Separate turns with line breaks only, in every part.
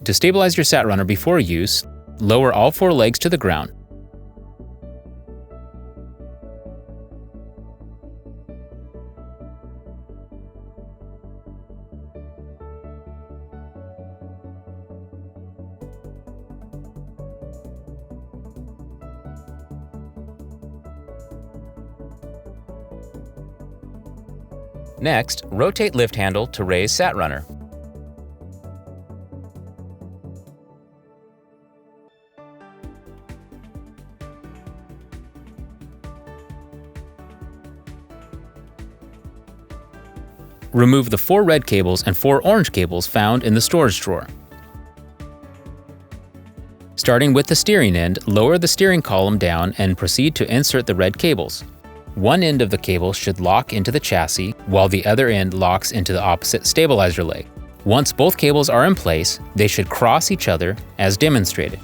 To stabilize your SatRunner before use, lower all 4 legs to the ground. Next, rotate lift handle to raise SatRunner. Remove the 4 red cables and 4 orange cables found in the storage drawer. Starting with the steering end, lower the steering column down and proceed to insert the red cables. One end of the cable should lock into the chassis, while the other end locks into the opposite stabilizer leg. Once both cables are in place, they should cross each other as demonstrated.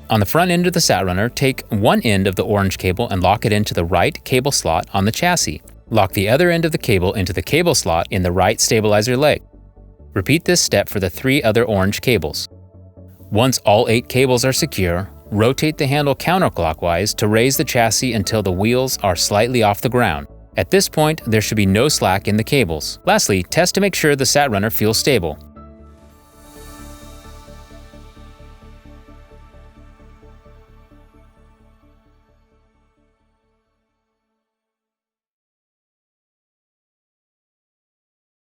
On the front end of the SatRunner, take one end of the orange cable and lock it into the right cable slot on the chassis. Lock the other end of the cable into the cable slot in the right stabilizer leg. Repeat this step for the 3 other orange cables. Once all 8 cables are secure, rotate the handle counterclockwise to raise the chassis until the wheels are slightly off the ground. At this point, there should be no slack in the cables. Lastly, test to make sure the SatRunner feels stable.